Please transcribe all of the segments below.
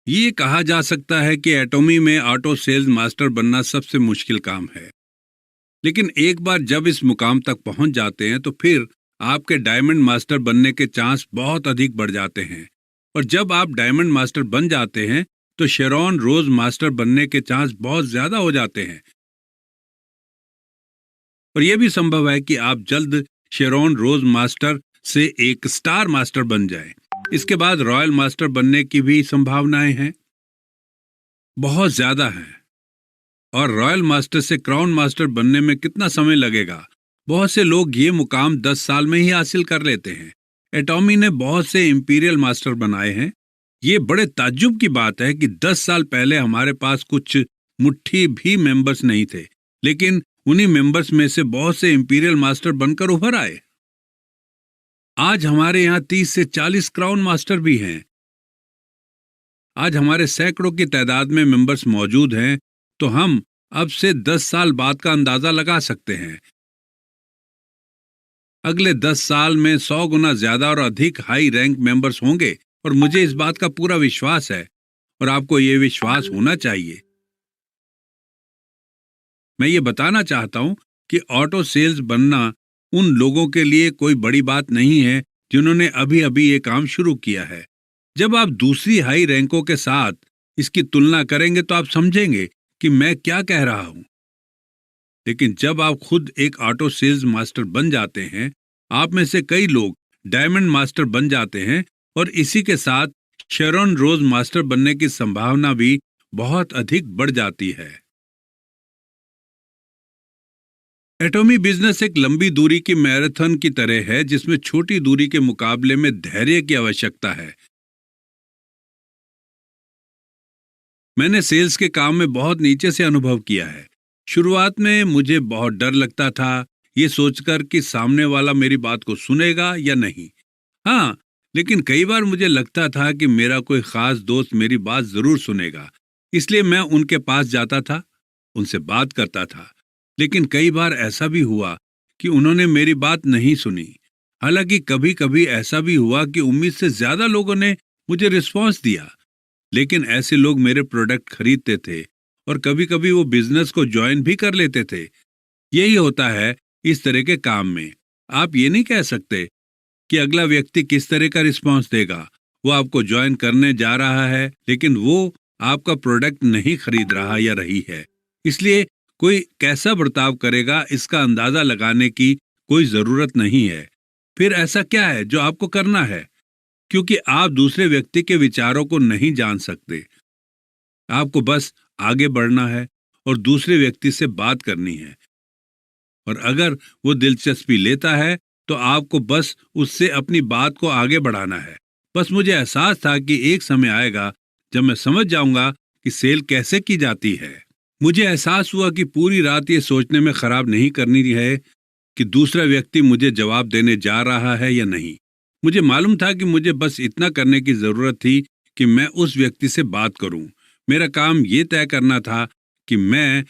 ये कहा जा सकता है कि एटॉमी में ऑटो सेल्स मास्टर बनना सबसे मुश्किल काम है। लेकिन एक बार जब इस मुकाम तक पहुंच जाते हैं तो फिर आपके डायमंड मास्टर बनने के चांस बहुत अधिक बढ़ जाते हैं। और जब आप डायमंड मास्टर बन जाते हैं तो शेरॉन रोज मास्टर बनने के चांस बहुत ज्यादा हो जाते हैं। और यह भी संभव है कि आप जल्द शेरॉन रोज मास्टर से एक स्टार मास्टर बन जाएं। इसके बाद रॉयल मास्टर बनने की भी संभावनाएं हैं, बहुत ज्यादा हैं। और रॉयल मास्टर से क्राउन मास्टर बनने में कितना समय लगेगा? बहुत से लोग ये मुकाम 10 साल में ही हासिल कर लेते हैं। एटॉमी ने बहुत से इंपीरियल मास्टर बनाए हैं। ये बड़े ताज्जुब की बात है कि 10 साल पहले हमारे पास कुछ मुट्ठी भी मेंबर्स नहीं थे, लेकिन उन्हीं मेंबर्स में से बहुत से इंपीरियल मास्टर बनकर उभर आए। आज हमारे यहाँ 30 से 40 क्राउन मास्टर भी हैं। आज हमारे सैकड़ों की तादाद में मेंबर्स मौजूद हैं, तो हम अब से 10 साल बाद का अंदाजा लगा सकते हैं। अगले 10 साल में 100 गुना ज्यादा और अधिक हाई रैंक मेंबर्स होंगे, और मुझे इस बात का पूरा विश्वास है, और आपको यह विश्वास होना चाहिए। मैं ये बताना चाहता हूं कि ऑटो सेल्स बनना उन लोगों के लिए कोई बड़ी बात नहीं है जिन्होंने अभी अभी ये काम शुरू किया है। जब आप दूसरी हाई रैंकों के साथ इसकी तुलना करेंगे तो आप समझेंगे कि मैं क्या कह रहा हूं। लेकिन जब आप खुद एक ऑटो सेल्स मास्टर बन जाते हैं, आप में से कई लोग डायमंड मास्टर बन जाते हैं, और इसी के साथ शेरॉन रोज मास्टर बनने की संभावना भी बहुत अधिक बढ़ जाती है। एटॉमी बिजनेस एक लंबी दूरी की मैराथन की तरह है, जिसमें छोटी दूरी के मुकाबले में धैर्य की आवश्यकता है। मैंने सेल्स के काम में बहुत नीचे से अनुभव किया है। शुरुआत में मुझे बहुत डर लगता था, ये सोचकर कि सामने वाला मेरी बात को सुनेगा या नहीं। हाँ, लेकिन कई बार मुझे लगता था कि मेरा कोई खास दोस्त मेरी बात जरूर सुनेगा, इसलिए मैं उनके पास जाता था, उनसे बात करता था। लेकिन कई बार ऐसा भी हुआ कि उन्होंने मेरी बात नहीं सुनी। हालांकि कभी कभी ऐसा भी हुआ कि उम्मीद से ज्यादा लोगों ने मुझे रिस्पॉन्स दिया, लेकिन ऐसे लोग मेरे प्रोडक्ट खरीदते थे, और कभी कभी वो बिजनेस को ज्वाइन भी कर लेते थे। यही होता है इस तरह के काम में। आप ये नहीं कह सकते कि अगला व्यक्ति किस तरह का रिस्पॉन्स देगा। वो आपको ज्वाइन करने जा रहा है, लेकिन वो आपका प्रोडक्ट नहीं खरीद रहा या रही है। इसलिए कोई कैसा बर्ताव करेगा इसका अंदाजा लगाने की कोई जरूरत नहीं है। फिर ऐसा क्या है जो आपको करना है? क्योंकि आप दूसरे व्यक्ति के विचारों को नहीं जान सकते। आपको बस आगे बढ़ना है और दूसरे व्यक्ति से बात करनी है, और अगर वो दिलचस्पी लेता है तो आपको बस उससे अपनी बात को आगे बढ़ाना है। बस मुझे एहसास था कि एक समय आएगा जब मैं समझ जाऊंगा कि सेल कैसे की जाती है। मुझे एहसास हुआ कि पूरी रात ये सोचने में खराब नहीं करनी है कि दूसरा व्यक्ति मुझे जवाब देने जा रहा है या नहीं। मुझे मालूम था कि मुझे बस इतना करने की जरूरत थी कि मैं उस व्यक्ति से बात करूं। मेरा काम ये तय करना था कि मैं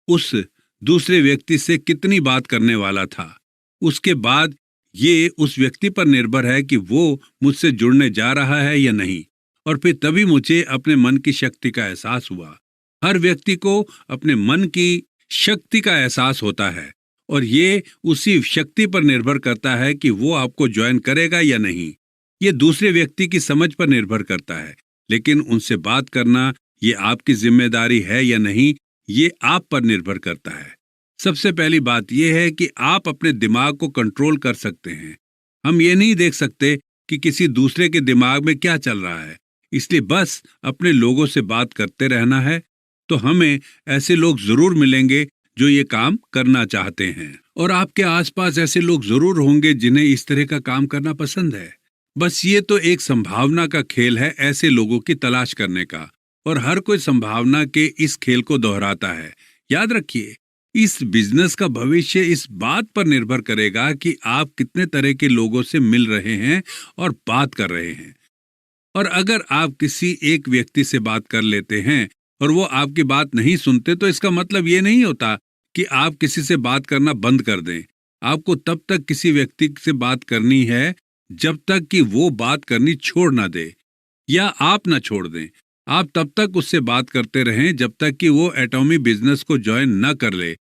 उस दूसरे व्यक्ति से कितनी बात करने वाला था। उसके बाद ये उस व्यक्ति पर निर्भर है कि वो मुझसे जुड़ने जा रहा है या नहीं। और फिर तभी मुझे अपने मन की शक्ति का एहसास हुआ। हर व्यक्ति को अपने मन की शक्ति का एहसास होता है, और ये उसी शक्ति पर निर्भर करता है कि वो आपको ज्वाइन करेगा या नहीं। ये दूसरे व्यक्ति की समझ पर निर्भर करता है, लेकिन उनसे बात करना ये आपकी जिम्मेदारी है या नहीं, ये आप पर निर्भर करता है। सबसे पहली बात यह है कि आप अपने दिमाग को कंट्रोल कर सकते हैं। हम ये नहीं देख सकते कि किसी दूसरे के दिमाग में क्या चल रहा है, इसलिए बस अपने लोगों से बात करते रहना है। तो हमें ऐसे लोग जरूर मिलेंगे जो ये काम करना चाहते हैं, और आपके आसपास ऐसे लोग जरूर होंगे जिन्हें इस तरह का काम करना पसंद है। बस ये तो एक संभावना का खेल है ऐसे लोगों की तलाश करने का, और हर कोई संभावना के इस खेल को दोहराता है। याद रखिए, इस बिजनेस का भविष्य इस बात पर निर्भर करेगा कि आप कितने तरह के लोगों से मिल रहे हैं और बात कर रहे हैं। और अगर आप किसी एक व्यक्ति से बात कर लेते हैं और वो आपकी बात नहीं सुनते, तो इसका मतलब ये नहीं होता कि आप किसी से बात करना बंद कर दें। आपको तब तक किसी व्यक्ति से बात करनी है जब तक कि वो बात करनी छोड़ ना दे, या आप ना छोड़ दें। आप तब तक उससे बात करते रहें जब तक कि वो एटॉमी बिजनेस को ज्वाइन न कर ले।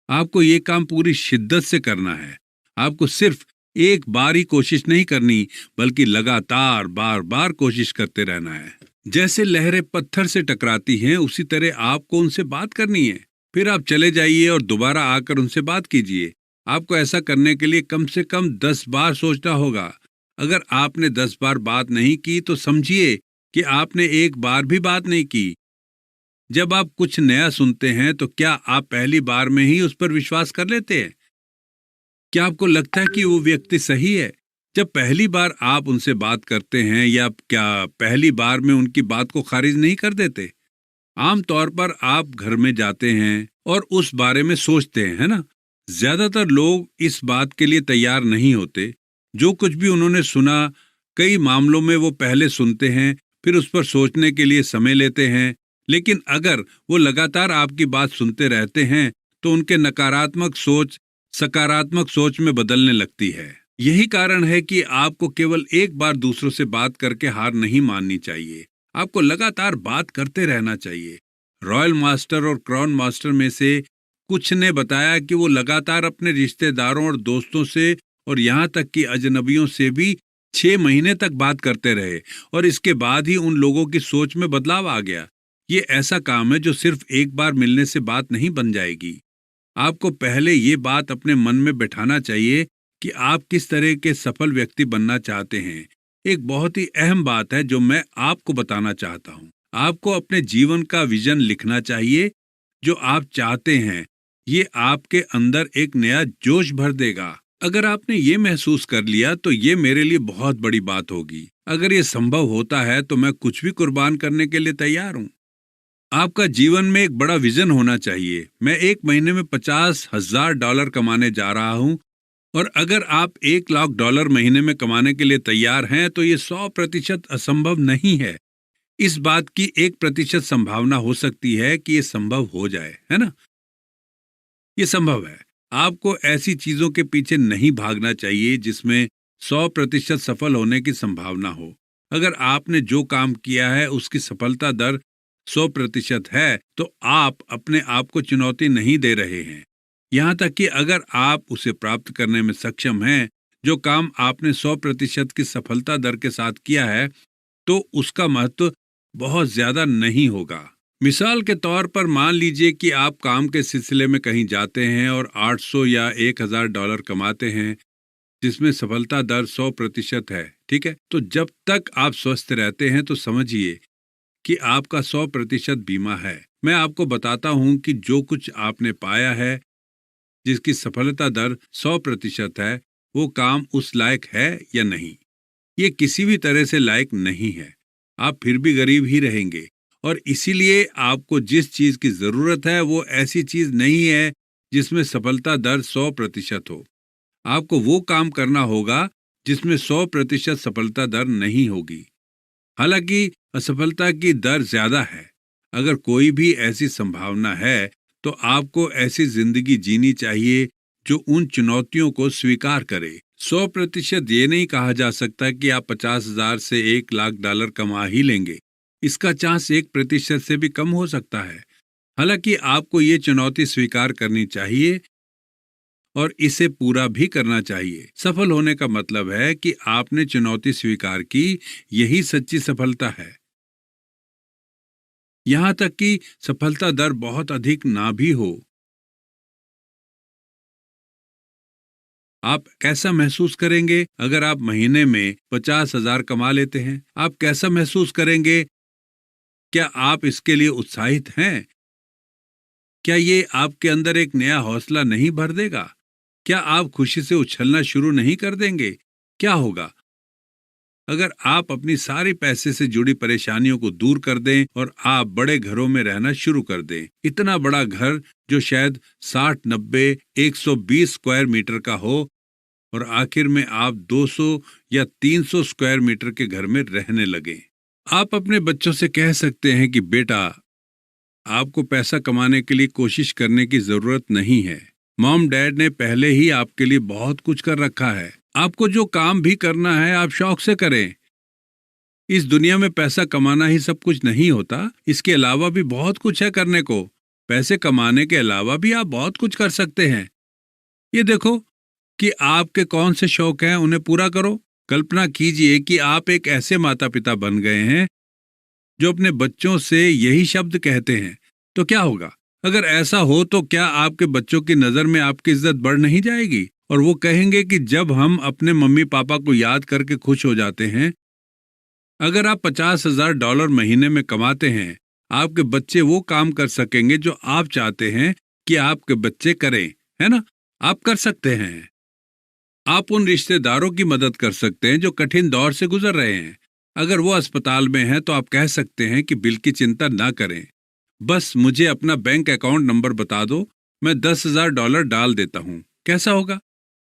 आपको ये काम पूरी शिद्दत से करना है। आपको सिर्फ एक बार ही कोशिश नहीं करनी, बल्कि लगातार बार बार कोशिश करते रहना है। जैसे लहरें पत्थर से टकराती हैं, उसी तरह आपको उनसे बात करनी है। फिर आप चले जाइए और दोबारा आकर उनसे बात कीजिए। आपको ऐसा करने के लिए कम से कम 10 बार सोचना होगा। अगर आपने 10 बार बात नहीं की तो समझिए कि आपने एक बार भी बात नहीं की। जब आप कुछ नया सुनते हैं तो क्या आप पहली बार में ही उस पर विश्वास कर लेते हैं? क्या आपको लगता है कि वो व्यक्ति सही है? जब पहली बार आप उनसे बात करते हैं, या क्या पहली बार में उनकी बात को खारिज नहीं कर देते? आमतौर पर आप घर में जाते हैं और उस बारे में सोचते हैं, है ना? ज्यादातर लोग इस बात के लिए तैयार नहीं होते। जो कुछ भी उन्होंने सुना, कई मामलों में वो पहले सुनते हैं, फिर उस पर सोचने के लिए समय लेते हैं। लेकिन अगर वो लगातार आपकी बात सुनते रहते हैं तो उनके नकारात्मक सोच सकारात्मक सोच में बदलने लगती है। यही कारण है कि आपको केवल एक बार दूसरों से बात करके हार नहीं माननी चाहिए। आपको लगातार बात करते रहना चाहिए। रॉयल मास्टर और क्राउन मास्टर में से कुछ ने बताया कि वो लगातार अपने रिश्तेदारों और दोस्तों से और यहाँ तक कि अजनबियों से भी 6 महीने तक बात करते रहे, और इसके बाद ही उन लोगों की सोच में बदलाव आ गया। ये ऐसा काम है जो सिर्फ एक बार मिलने से बात नहीं बन जाएगी। आपको पहले ये बात अपने मन में बैठाना चाहिए कि आप किस तरह के सफल व्यक्ति बनना चाहते हैं। एक बहुत ही अहम बात है जो मैं आपको बताना चाहता हूँ। आपको अपने जीवन का विजन लिखना चाहिए। जो आप चाहते हैं, ये आपके अंदर एक नया जोश भर देगा। अगर आपने ये महसूस कर लिया तो ये मेरे लिए बहुत बड़ी बात होगी। अगर ये संभव होता है तो मैं कुछ भी कुर्बान करने के लिए तैयार हूँ। आपका जीवन में एक बड़ा विजन होना चाहिए। मैं 1 महीने में $50,000 कमाने जा रहा हूं, और अगर आप $1,00,000 महीने में कमाने के लिए तैयार हैं तो ये 100% असंभव नहीं है। इस बात की 1% संभावना हो सकती है कि ये संभव हो जाए, है ना? ये संभव है। आपको ऐसी चीजों के पीछे नहीं भागना चाहिए जिसमें 100% सफल होने की संभावना हो। अगर आपने जो काम किया है उसकी सफलता दर 100% है तो आप अपने आप को चुनौती नहीं दे रहे हैं। यहाँ तक कि अगर आप उसे प्राप्त करने में सक्षम हैं, जो काम आपने 100% की सफलता दर के साथ किया है, तो उसका महत्व बहुत ज्यादा नहीं होगा। मिसाल के तौर पर मान लीजिए कि आप काम के सिलसिले में कहीं जाते हैं और 800 या $1,000 कमाते हैं, जिसमें सफलता दर 100% है। ठीक है, तो जब तक आप स्वस्थ रहते हैं तो समझिए कि आपका 100% बीमा है। मैं आपको बताता हूं कि जो कुछ आपने पाया है, जिसकी सफलता दर 100% है, वो काम उस लायक है या नहीं। ये किसी भी तरह से लायक नहीं है। आप फिर भी गरीब ही रहेंगे, और इसीलिए आपको जिस चीज की जरूरत है वो ऐसी चीज नहीं है जिसमें सफलता दर 100% हो। आपको वो काम करना होगा जिसमें 100% सफलता दर नहीं होगी। हालांकि असफलता की दर ज्यादा है। अगर कोई भी ऐसी संभावना है तो आपको ऐसी जिंदगी जीनी चाहिए जो उन चुनौतियों को स्वीकार करे। 100% ये नहीं कहा जा सकता कि आप 50,000 से $1,00,000 कमा ही लेंगे। इसका चांस 1% से भी कम हो सकता है। हालांकि आपको ये चुनौती स्वीकार करनी चाहिए और इसे पूरा भी करना चाहिए। सफल होने का मतलब है कि आपने चुनौती स्वीकार की, यही सच्ची सफलता है। यहां तक कि सफलता दर बहुत अधिक ना भी हो। आप कैसा महसूस करेंगे अगर आप महीने में 50,000 कमा लेते हैं? आप कैसा महसूस करेंगे? क्या आप इसके लिए उत्साहित हैं? क्या ये आपके अंदर एक नया हौसला नहीं भर देगा? क्या आप खुशी से उछलना शुरू नहीं कर देंगे? क्या होगा अगर आप अपनी सारी पैसे से जुड़ी परेशानियों को दूर कर दें और आप बड़े घरों में रहना शुरू कर दें? इतना बड़ा घर जो शायद 60, 90, 120 स्क्वायर मीटर का हो, और आखिर में आप 200 या 300 स्क्वायर मीटर के घर में रहने लगे। आप अपने बच्चों से कह सकते हैं कि बेटा, आपको पैसा कमाने के लिए कोशिश करने की जरूरत नहीं है। मॉम डैड ने पहले ही आपके लिए बहुत कुछ कर रखा है। आपको जो काम भी करना है आप शौक से करें। इस दुनिया में पैसा कमाना ही सब कुछ नहीं होता, इसके अलावा भी बहुत कुछ है करने को। पैसे कमाने के अलावा भी आप बहुत कुछ कर सकते हैं। ये देखो कि आपके कौन से शौक हैं, उन्हें पूरा करो। कल्पना कीजिए कि आप एक ऐसे माता पिता बन गए हैं जो अपने बच्चों से यही शब्द कहते हैं, तो क्या होगा? अगर ऐसा हो तो क्या आपके बच्चों की नजर में आपकी इज्जत बढ़ नहीं जाएगी? और वो कहेंगे कि जब हम अपने मम्मी पापा को याद करके खुश हो जाते हैं। अगर आप $50,000 महीने में कमाते हैं, आपके बच्चे वो काम कर सकेंगे जो आप चाहते हैं कि आपके बच्चे करें, है ना? आप कर सकते हैं। आप उन रिश्तेदारों की मदद कर सकते हैं जो कठिन दौर से गुजर रहे हैं। अगर वो अस्पताल में हैं तो आप कह सकते हैं कि बिल की चिंता ना करें, बस मुझे अपना बैंक अकाउंट नंबर बता दो, मैं $10,000 डाल देता हूं। कैसा होगा?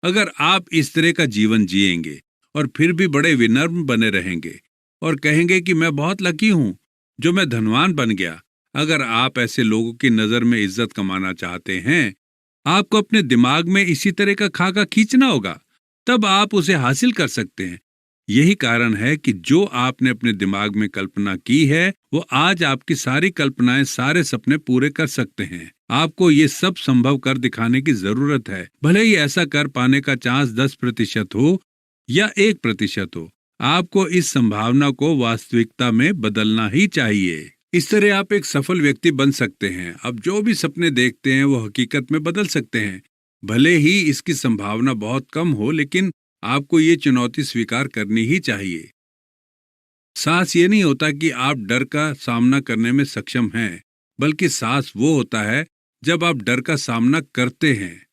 अगर आप इस तरह का जीवन जिएंगे और फिर भी बड़े विनम्र बने रहेंगे और कहेंगे कि मैं बहुत लकी हूं जो मैं धनवान बन गया। अगर आप ऐसे लोगों की नजर में इज्जत कमाना चाहते हैं, आपको अपने दिमाग में इसी तरह का खाका खींचना होगा, तब आप उसे हासिल कर सकते हैं। यही कारण है कि जो आपने अपने दिमाग में कल्पना की है, वो आज आपकी सारी कल्पनाएं, सारे सपने पूरे कर सकते हैं। आपको ये सब संभव कर दिखाने की जरूरत है। भले ही ऐसा कर पाने का चांस 10% हो या 1% हो, आपको इस संभावना को वास्तविकता में बदलना ही चाहिए। इस तरह आप एक सफल व्यक्ति बन सकते हैं। अब जो भी सपने देखते हैं वो हकीकत में बदल सकते हैं। भले ही इसकी संभावना बहुत कम हो, लेकिन आपको ये चुनौती स्वीकार करनी ही चाहिए। साहस ये नहीं होता कि आप डर का सामना करने में सक्षम हैं, बल्कि साहस वो होता है जब आप डर का सामना करते हैं।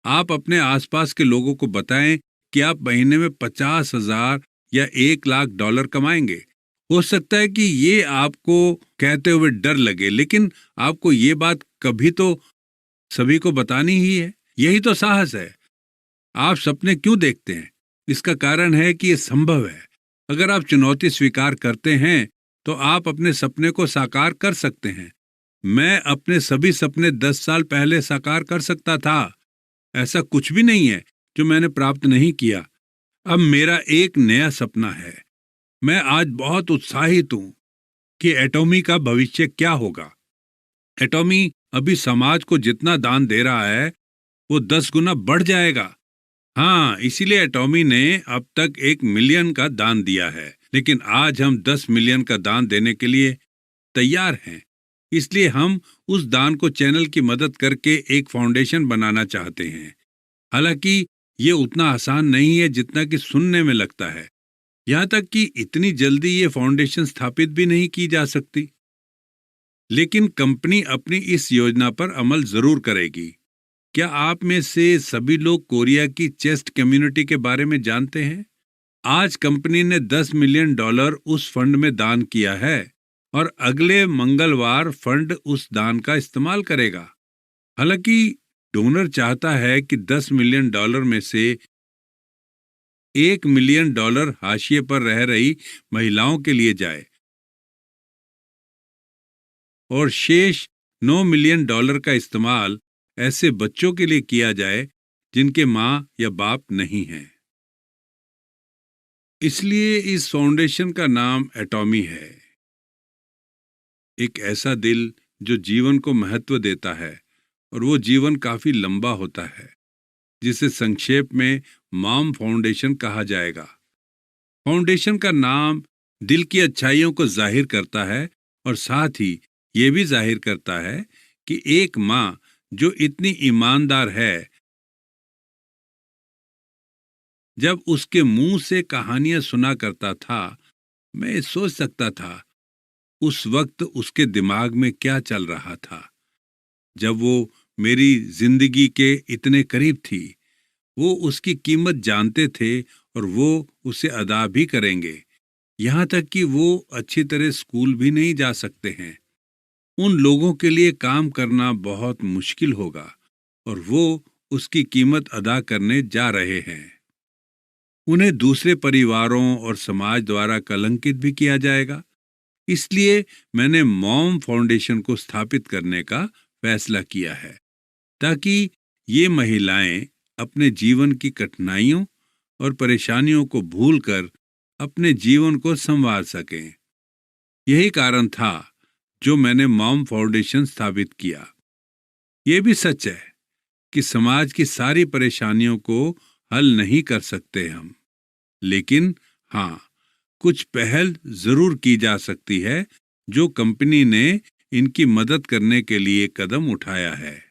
आप अपने आसपास के लोगों को बताएं कि आप महीने में 50,000 या $1,00,000 कमाएंगे। हो सकता है कि ये आपको कहते हुए डर लगे, लेकिन आपको ये बात कभी तो सभी को बतानी ही है। यही तो साहस है। आप सपने क्यों देखते हैं? इसका कारण है कि ये संभव है। अगर आप चुनौती स्वीकार करते हैं तो आप अपने सपने को साकार कर सकते हैं। मैं अपने सभी सपने 10 साल पहले साकार कर सकता था। ऐसा कुछ भी नहीं है जो मैंने प्राप्त नहीं किया। अब मेरा एक नया सपना है। मैं आज बहुत उत्साहित हूं कि एटॉमी का भविष्य क्या होगा। एटॉमी अभी समाज को जितना दान दे रहा है वो 10 गुना बढ़ जाएगा। हाँ, इसीलिए एटॉमी ने अब तक 1 मिलियन का दान दिया है, लेकिन आज हम 10 मिलियन का दान देने के लिए तैयार हैं। इसलिए हम उस दान को चैनल की मदद करके एक फाउंडेशन बनाना चाहते हैं। हालांकि ये उतना आसान नहीं है जितना कि सुनने में लगता है। यहाँ तक कि इतनी जल्दी ये फाउंडेशन स्थापित भी नहीं की जा सकती। लेकिन कंपनी अपनी इस योजना पर अमल जरूर करेगी। क्या आप में से सभी लोग कोरिया की चेस्ट कम्युनिटी के बारे में जानते हैं? आज कंपनी ने $10 मिलियन उस फंड में दान किया है और अगले मंगलवार फंड उस दान का इस्तेमाल करेगा। हालांकि डोनर चाहता है कि $10 मिलियन में से $1 मिलियन हाशिए पर रह रही महिलाओं के लिए जाए और शेष $9 मिलियन का इस्तेमाल ऐसे बच्चों के लिए किया जाए जिनके मां या बाप नहीं हैं। इसलिए इस फाउंडेशन का नाम एटॉमी है। एक ऐसा दिल जो जीवन को महत्व देता है, और वो जीवन काफी लंबा होता है, जिसे संक्षेप में मॉम फाउंडेशन कहा जाएगा। फाउंडेशन का नाम दिल की अच्छाइयों को जाहिर करता है और साथ ही ये भी जाहिर करता है कि एक मां जो इतनी ईमानदार है, जब उसके मुंह से कहानियां सुना करता था, मैं सोच सकता था उस वक्त उसके दिमाग में क्या चल रहा था। जब वो मेरी जिंदगी के इतने करीब थी, वो उसकी कीमत जानते थे और वो उसे अदा भी करेंगे। यहाँ तक कि वो अच्छी तरह स्कूल भी नहीं जा सकते हैं। उन लोगों के लिए काम करना बहुत मुश्किल होगा और वो उसकी कीमत अदा करने जा रहे हैं। उन्हें दूसरे परिवारों और समाज द्वारा कलंकित भी किया जाएगा। इसलिए मैंने मॉम फाउंडेशन को स्थापित करने का फैसला किया है, ताकि ये महिलाएं अपने जीवन की कठिनाइयों और परेशानियों को भूलकर अपने जीवन को संवार सकें। यही कारण था जो मैंने मॉम फाउंडेशन स्थापित किया। ये भी सच है कि समाज की सारी परेशानियों को हल नहीं कर सकते हम, लेकिन हाँ, कुछ पहल जरूर की जा सकती है जो कंपनी ने इनकी मदद करने के लिए कदम उठाया है।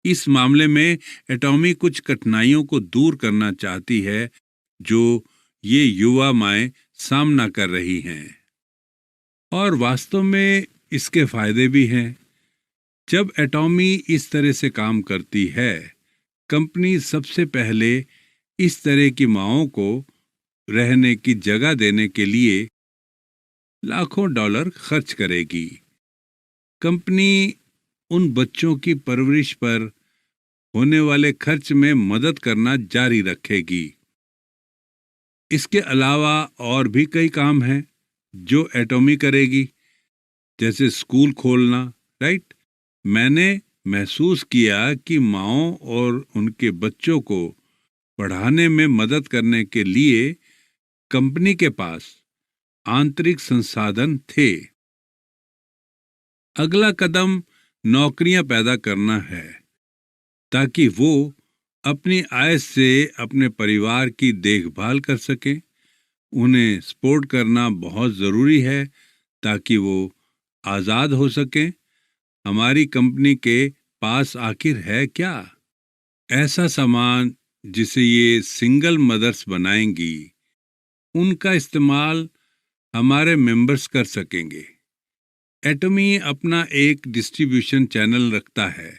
इस मामले में एटॉमी कुछ कठिनाइयों को दूर करना चाहती है जो ये युवा माएं सामना कर रही हैं, और वास्तव में इसके फायदे भी हैं। जब एटॉमी इस तरह से काम करती है, कंपनी सबसे पहले इस तरह की माँओं को रहने की जगह देने के लिए लाखों डॉलर खर्च करेगी। कंपनी उन बच्चों की परवरिश पर होने वाले खर्च में मदद करना जारी रखेगी। इसके अलावा और भी कई काम हैं जो एटॉमी करेगी, जैसे स्कूल खोलना, राइट। मैंने महसूस किया कि माँओं और उनके बच्चों को पढ़ाने में मदद करने के लिए कंपनी के पास आंतरिक संसाधन थे। अगला कदम नौकरियां पैदा करना है ताकि वो अपनी आय से अपने परिवार की देखभाल कर सकें। उन्हें सपोर्ट करना बहुत ज़रूरी है ताकि वो आज़ाद हो सकें। हमारी कंपनी के पास आखिर है क्या? ऐसा सामान जिसे ये सिंगल मदर्स बनाएंगी, उनका इस्तेमाल हमारे मेंबर्स कर सकेंगे। एटॉमी अपना एक डिस्ट्रीब्यूशन चैनल रखता है,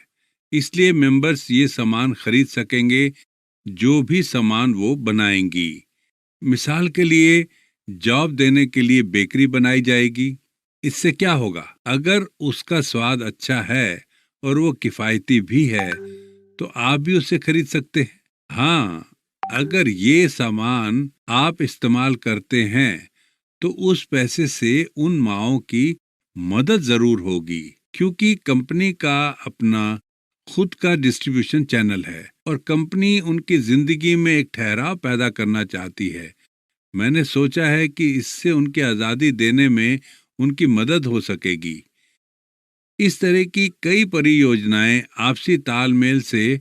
इसलिए मेंबर्स ये सामान खरीद सकेंगे जो भी सामान वो बनाएंगी। मिसाल के लिए जॉब देने के लिए बेकरी बनाई जाएगी। इससे क्या होगा? अगर उसका स्वाद अच्छा है और वो किफ़ायती भी है तो आप भी उसे खरीद सकते हैं। हाँ, अगर ये सामान आप इस्तेमाल करते हैं तो उस पैसे से उन माँओं की मदद जरूर होगी, क्योंकि कंपनी का अपना खुद का डिस्ट्रीब्यूशन चैनल है और कंपनी उनकी जिंदगी में एक ठहराव पैदा करना चाहती है। मैंने सोचा है कि इससे उनकी आज़ादी देने में उनकी मदद हो सकेगी। इस तरह की कई परियोजनाएं आपसी तालमेल से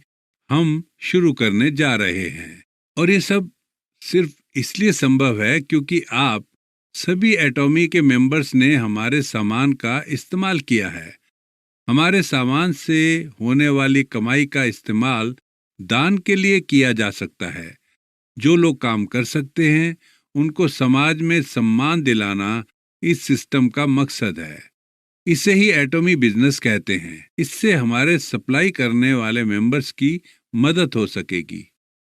हम शुरू करने जा रहे हैं, और ये सब सिर्फ इसलिए संभव है क्योंकि आप सभी एटॉमी के मेंबर्स ने हमारे सामान का इस्तेमाल किया है। हमारे सामान से होने वाली कमाई का इस्तेमाल दान के लिए किया जा सकता है। जो लोग काम कर सकते हैं उनको समाज में सम्मान दिलाना इस सिस्टम का मकसद है। इसे ही एटॉमी बिजनेस कहते हैं। इससे हमारे सप्लाई करने वाले मेंबर्स की मदद हो सकेगी।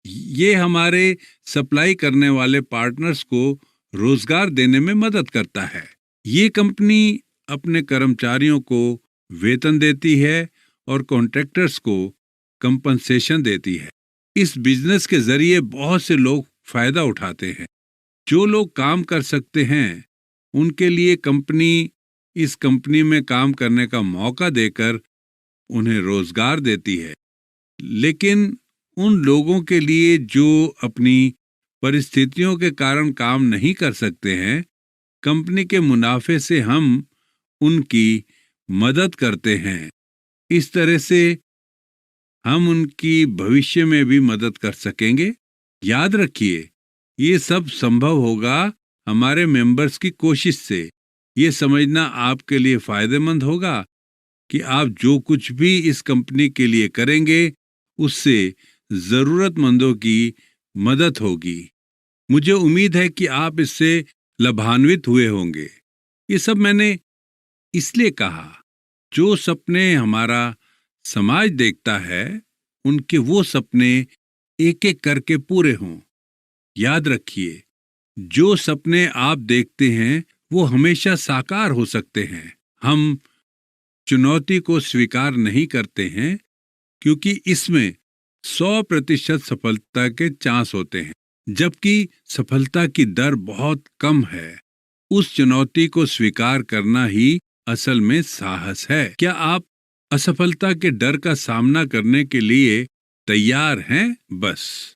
ये हमारे सप्लाई करने वाले पार्टनर्स को रोजगार देने में मदद करता है। ये कंपनी अपने कर्मचारियों को वेतन देती है और कॉन्ट्रैक्टर्स को कंपनसेशन देती है। इस बिजनेस के जरिए बहुत से लोग फायदा उठाते हैं। जो लोग काम कर सकते हैं उनके लिए कंपनी इस कंपनी में काम करने का मौका देकर उन्हें रोजगार देती है। लेकिन उन लोगों के लिए जो अपनी परिस्थितियों के कारण काम नहीं कर सकते हैं, कंपनी के मुनाफे से हम उनकी मदद करते हैं। इस तरह से हम उनकी भविष्य में भी मदद कर सकेंगे। याद रखिए, ये सब संभव होगा हमारे मेंबर्स की कोशिश से। ये समझना आपके लिए फायदेमंद होगा कि आप जो कुछ भी इस कंपनी के लिए करेंगे उससे जरूरतमंदों की मदद होगी। मुझे उम्मीद है कि आप इससे लाभान्वित हुए होंगे। ये सब मैंने इसलिए कहा, जो सपने हमारा समाज देखता है उनके वो सपने एक एक करके पूरे हों। याद रखिए, जो सपने आप देखते हैं वो हमेशा साकार हो सकते हैं। हम चुनौती को स्वीकार नहीं करते हैं क्योंकि इसमें 100% सफलता के चांस होते हैं, जबकि सफलता की दर बहुत कम है। उस चुनौती को स्वीकार करना ही असल में साहस है। क्या आप असफलता के डर का सामना करने के लिए तैयार हैं? बस